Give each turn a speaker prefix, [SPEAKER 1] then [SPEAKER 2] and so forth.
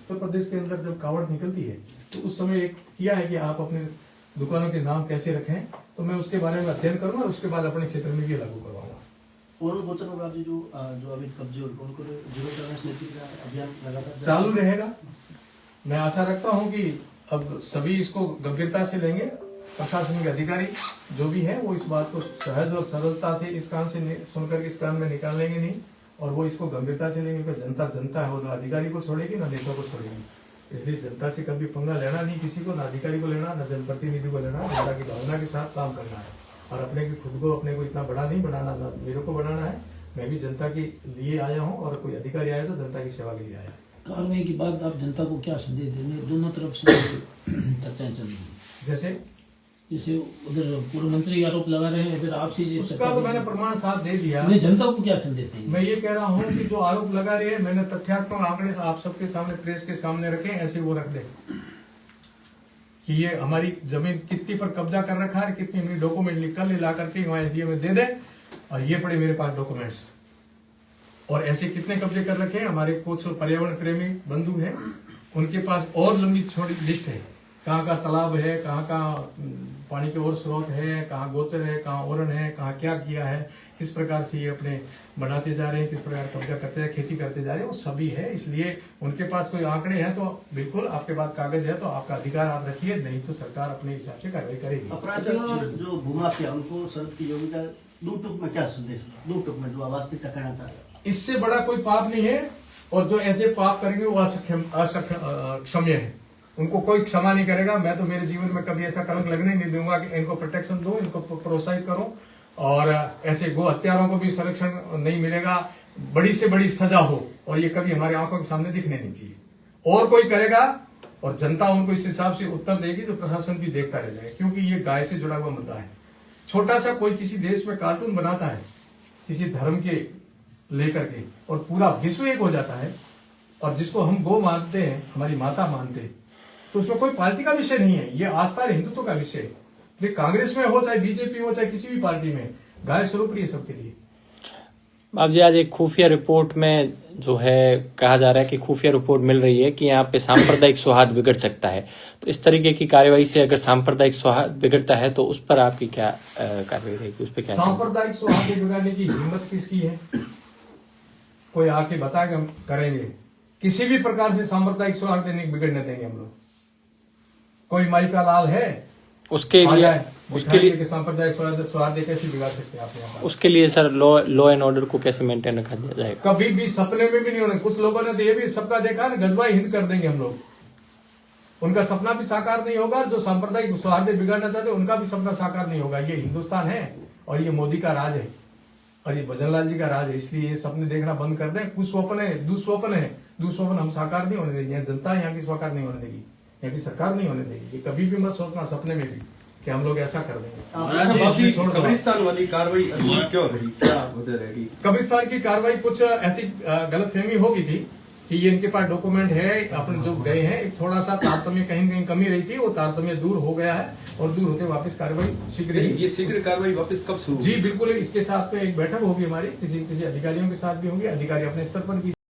[SPEAKER 1] उत्तर प्रदेश के अंदर जब कावड़ निकलती है तो उस समय एक किया है कि आप अपने दुकानों के नाम कैसे रखें, तो मैं उसके बारे में अध्ययन करूंगा और उसके बाद अपने क्षेत्र में भी लागू करवाऊंगा।
[SPEAKER 2] और गोचर में आपने जो अभी कब्जे उनको जीरो टॉलरेंस नीति का अभियान लगातार
[SPEAKER 1] चालू रहेगा। मैं आशा रखता हूं कि अब सभी इसको गंभीरता से लेंगे। प्रशासनिक अधिकारी जो भी है वो इस बात को सहज और सरलता से इस कान से सुनकर इस कान में निकाल लेंगे नहीं, और वो इसको गंभीरता से लेंगे। जनता जनता है, वो ना अधिकारी को छोड़ेगी ना नेता को छोड़ेगी। इसलिए जनता से कभी पंगा लेना नहीं किसी को, ना अधिकारी को लेना, ना जनप्रतिनिधि को लेना। जनता की भावना के साथ काम करना है और अपने खुद को अपने को इतना बड़ा नहीं बनाना, ना मेरे को बनाना है। मैं भी जनता के लिए आया हूँ और कोई अधिकारी आया तो जनता की सेवा के लिए आया।
[SPEAKER 2] कार्रवाई के बाद आप जनता को क्या संदेश देंगे? दोनों तरफ से चर्चाएं चल रही हैं। जैसे उधर पूर्व मंत्री आरोप लगा रहे हैं, इधर आपसे
[SPEAKER 1] उसका तो मैंने प्रमाण साथ दे दिया।
[SPEAKER 2] मैं जनता को क्या संदेश देंगे?
[SPEAKER 1] मैं ये कह रहा हूँ कि जो आरोप लगा रहे हैं, मैंने तथ्यात्मक आंकड़े आप सबके सामने प्रेस के सामने रखे, ऐसे वो रख दे कि ये हमारी जमीन कितनी पर कब्जा कर रखा है, कितनी मेरी डॉक्यूमेंट निकल ला करके वहां एसडीएम में दे दे, और ये पड़े मेरे पास डॉक्यूमेंट्स। और ऐसे कितने कब्जे कर रखे हैं हमारे कुछ पर्यावरण प्रेमी बंधु हैं, उनके पास और लंबी छोटी लिस्ट है। कहाँ का तालाब है, कहाँ का पानी के और स्रोत है, कहाँ गोचर है, कहाँ ओरन है, कहाँ क्या किया है, किस प्रकार से ये अपने बनाते जा रहे हैं, किस प्रकार कब्जा करते हैं, खेती करते जा रहे हैं, वो सभी है। इसलिए उनके पास कोई आंकड़े हैं तो बिल्कुल आपके पास कागज है तो आपका अधिकार आप रखिए, नहीं तो सरकार अपने हिसाब से कार्रवाई करेगी।
[SPEAKER 2] अपराधियों जो भूमाफिया उनको शरद की योगी का दो टूक में क्या संदेश, दो टूक में जो वास्तविकता कहना चाह रहे?
[SPEAKER 1] इससे बड़ा कोई पाप नहीं है, और जो ऐसे पाप करेंगे वो अक्षम्य है, उनको कोई क्षमा नहीं करेगा। मैं तो मेरे जीवन में कभी ऐसा कलंक लगने नहीं दूंगा कि इनको प्रोटेक्शन दूं, इनको प्रोत्साहित करूं, और ऐसे गो हत्यारों को भी संरक्षण नहीं मिलेगा। बड़ी से बड़ी सजा हो, और ये कभी हमारी आंखों के सामने दिखने नहीं चाहिए। और कोई करेगा और जनता उनको इस हिसाब से उत्तर देगी तो प्रशासन भी देखता रह जाएगा, क्योंकि ये गाय से जुड़ा हुआ मुद्दा है। छोटा सा कोई किसी देश में कार्टून बनाता है किसी धर्म के लेकर के, और पूरा विश्व एक हो जाता है, और जिसको हम गो मानते हैं, हमारी माता मानते हैं, तो उसमें कोई पार्टी का विषय नहीं है। ये आस्था है, हिंदुत्व का विषय है। ये कांग्रेस में हो, चाहे बीजेपी हो, चाहे किसी भी पार्टी में, गाय स्वरूप रही है सबके लिए।
[SPEAKER 3] बाबू जी, आज एक खुफिया रिपोर्ट में जो है कहा जा रहा है कि खुफिया रिपोर्ट मिल रही है कि यहाँ पे सांप्रदायिक सौहार्द बिगड़ सकता है। तो इस तरीके की कार्यवाही से अगर सांप्रदायिक सौहार्द बिगड़ता है तो उस पर आपकी क्या कार्रवाई रहेगी? उस पर क्या
[SPEAKER 1] सांप्रदायिक सौहार्द बिगाड़ने की हिम्मत किसकी है? कोई आके बताए हम करेंगे। किसी भी प्रकार से सांप्रदायिक सौहार्द बिगड़ने देंगे हम लोग। कोई माई का लाल है
[SPEAKER 3] उसके लिए
[SPEAKER 1] सांप्रदायिक सौहार्द कैसे बिगाड़ सकते हैं आप यहाँ पर?
[SPEAKER 3] उसके लिए सर लॉ एंड ऑर्डर को कैसे मेंटेन रखा जाएगा?
[SPEAKER 1] कभी भी सपने में भी नहीं होने। कुछ लोगों ने तो ये भी सपना देखा ना, गजवाई हिंद कर देंगे हम लोग। उनका सपना भी साकार नहीं होगा। जो सांप्रदायिक सौहार्द बिगाड़ना चाहते उनका भी सपना साकार नहीं होगा। ये हिंदुस्तान है और ये मोदी का राज है और ये भजनलाल जी का राज है। इसलिए ये सपने देखना बंद कर दें। कुछ स्वप्न है, दुस्वप्न है, दुस्वप्न हम साकार नहीं होने देंगे। जनता यहाँ की साकार नहीं होने देगी, यहाँ की सरकार नहीं होने देगी। ये कभी भी मत सोचना सपने में भी कि हम लोग ऐसा कर देंगे।
[SPEAKER 4] कब्रिस्तान वाली कार्रवाई क्यों रही, क्या वजह रही?
[SPEAKER 1] कब्रिस्तान की कार्रवाई कुछ ऐसी गलतफहमी हो गई थी कि ये इनके पास डॉक्यूमेंट है, अपने जो गए हैं, एक थोड़ा सा तारतम्य कहीं कहीं कमी रही थी, वो तारतम्य दूर हो गया है और दूर होते वापस कार्रवाई शीघ्र।
[SPEAKER 4] ये शीघ्र कार्रवाई वापस कब शुरू?
[SPEAKER 1] जी बिल्कुल, इसके साथ में एक बैठक होगी हमारी, किसी अधिकारियों के साथ भी होगी। अधिकारी अपने स्तर पर भी